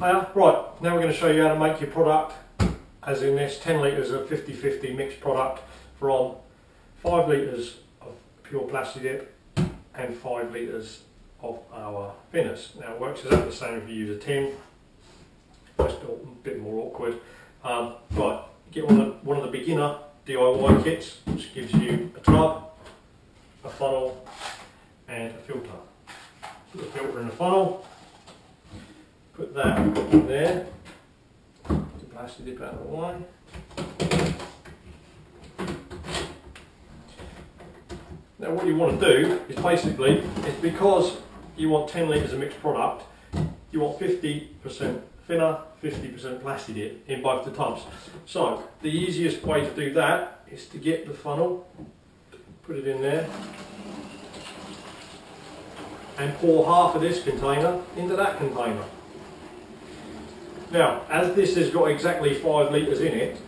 Right, now we're going to show you how to make your product, as in this 10 litres of 50-50 mixed product from 5 litres of pure PlastiDip and 5 litres of our thinners. Now it works exactly the same if you use a tin, just a bit more awkward. Right, get one of the beginner DIY kits, which gives you a tub, a funnel and a filter. Put the filter in the funnel, put that in there, put the PlastiDip out of the way. Now what you want to do is basically, it's because you want 10 litres of mixed product, you want 50% thinner, 50% PlastiDip in both the tubs. So the easiest way to do that is to get the funnel, put it in there, and pour half of this container into that container. Now, as this has got exactly 5 litres in it,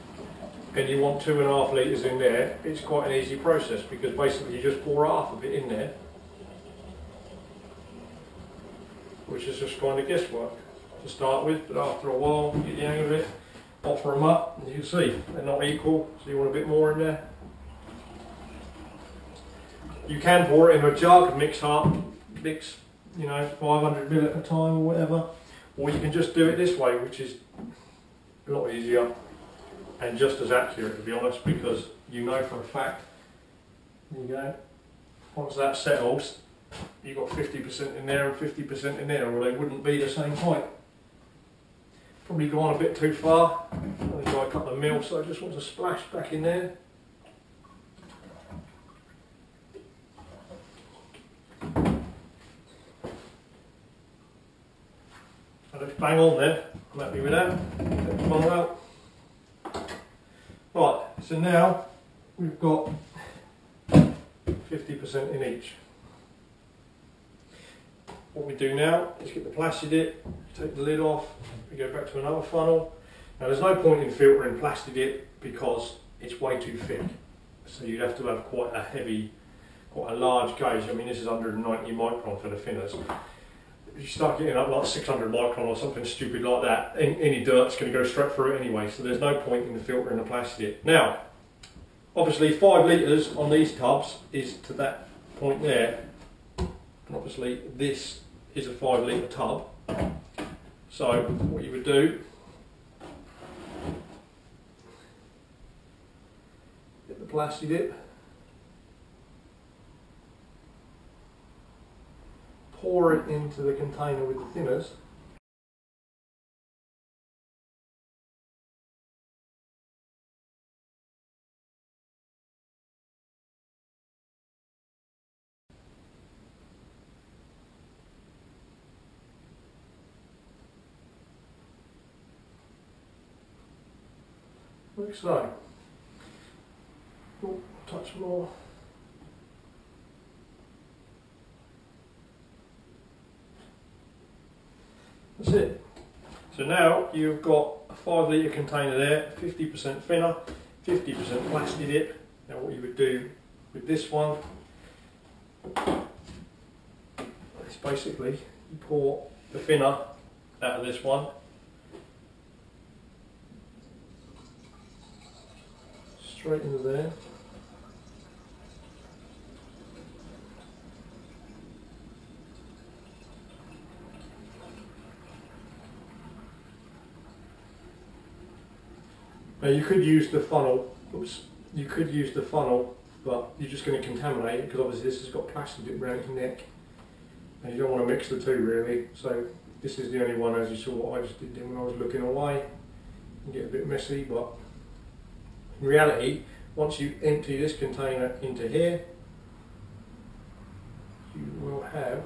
and you want 2.5 litres in there, it's quite an easy process because basically you just pour half of it in there, which is just kind of guesswork to start with, but after a while you get the hang of it, offer them up, and you can see they're not equal, so you want a bit more in there. You can pour it in a jug, mix, you know, 500 ml at a time or whatever, or you can just do it this way, which is a lot easier and just as accurate, to be honest, because you know for a fact, there you go, once that settles, you've got 50% in there and 50% in there, or they wouldn't be the same height. Probably gone a bit too far, only got a couple of mil, so I just want to splash back in there. Bang on there, I'm happy with that. Take the funnel out. Right, so now we've got 50% in each. What we do now is get the PlastiDip, take the lid off, we go back to another funnel. Now there's no point in filtering PlastiDip because it's way too thick. So you'd have to have quite a large gauge. I mean, this is 190 micron for the thinners. If you start getting up like 600 micron or something stupid like that, any dirt's going to go straight through it anyway, so there's no point in the filter in the PlastiDip. Now, obviously 5 litres on these tubs is to that point there, and obviously this is a 5 litre tub, so what you would do, get the PlastiDip, pour it into the container with the thinners, like so. Oh, touch more. That's it. So now you've got a 5 litre container there, 50% thinner, 50% PlastiDip. Now what you would do with this one is basically you pour the thinner out of this one, straight into there. Now you could use the funnel, but you're just going to contaminate it because obviously this has got PlastiDip around its neck and you don't want to mix the two really, so this is the only one, as you saw what I just did when I was looking away. It can get a bit messy, but in reality, once you empty this container into here, you will have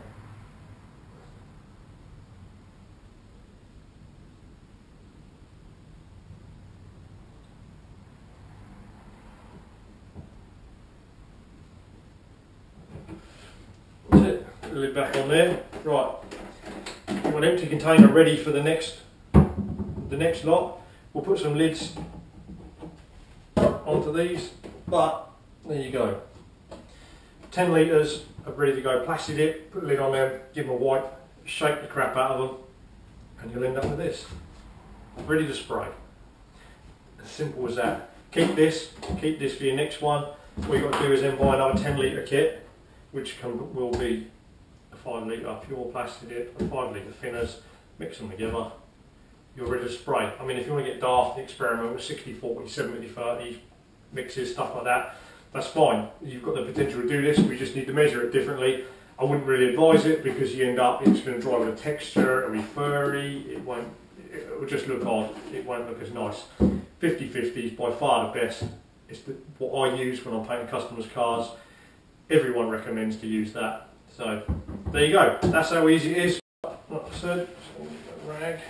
the lid back on there. Right, you want an empty container ready for the next lot. We'll put some lids onto these, but there you go. 10 litres of ready to go PlastiDip, put a lid on them, give them a wipe, shake the crap out of them, and you'll end up with this, ready to spray. As simple as that. Keep this for your next one. What you've got to do is then buy another 10 litre kit, which will be a 5 litre pure PlastiDip, a 5 litre thinners, mix them together, you're ready to spray. I mean, if you want to get daft, experiment with 60-40, 70-30 mixes, stuff like that, that's fine. You've got the potential to do this, we just need to measure it differently. I wouldn't really advise it because you end up, it's going to dry with a texture, it'll be furry, it will just look odd, it won't look as nice. 50-50 is by far the best. It's what I use when I'm painting customers' cars. Everyone recommends to use that. So there you go. That's how easy it is. Like I said, just a rag.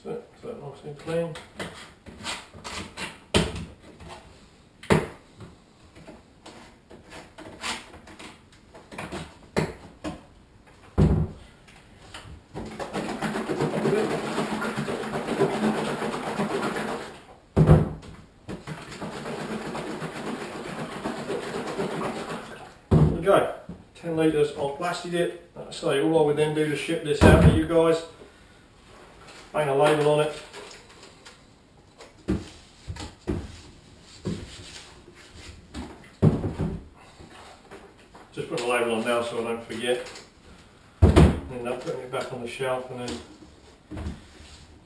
So that nice and clean. Go, 10 litres of PlastiDip. Like I say, all I would then do to ship this out to you guys, bang a label on it. Just put a label on now so I don't forget. End up putting it back on the shelf and then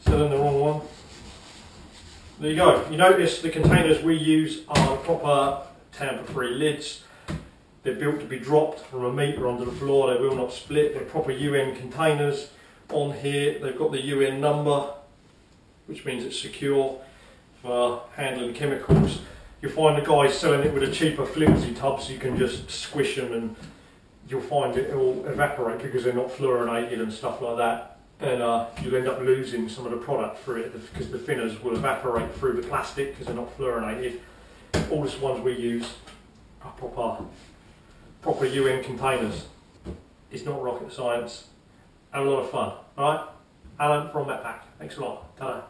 selling the wrong one. There you go. You notice the containers we use are proper tamper-free lids. They're built to be dropped from a metre onto the floor, they will not split. They're proper UN containers. On here they've got the UN number, which means it's secure for handling chemicals. You'll find the guys selling it with a cheaper flimsy tub, so you can just squish them and you'll find it will evaporate because they're not fluorinated and stuff like that. And you'll end up losing some of the product through it because the thinners will evaporate through the plastic because they're not fluorinated. All the ones we use are proper UN containers. It's not rocket science. Have a lot of fun. Alright? Alan from Met Pack. Thanks a lot. Ta-da.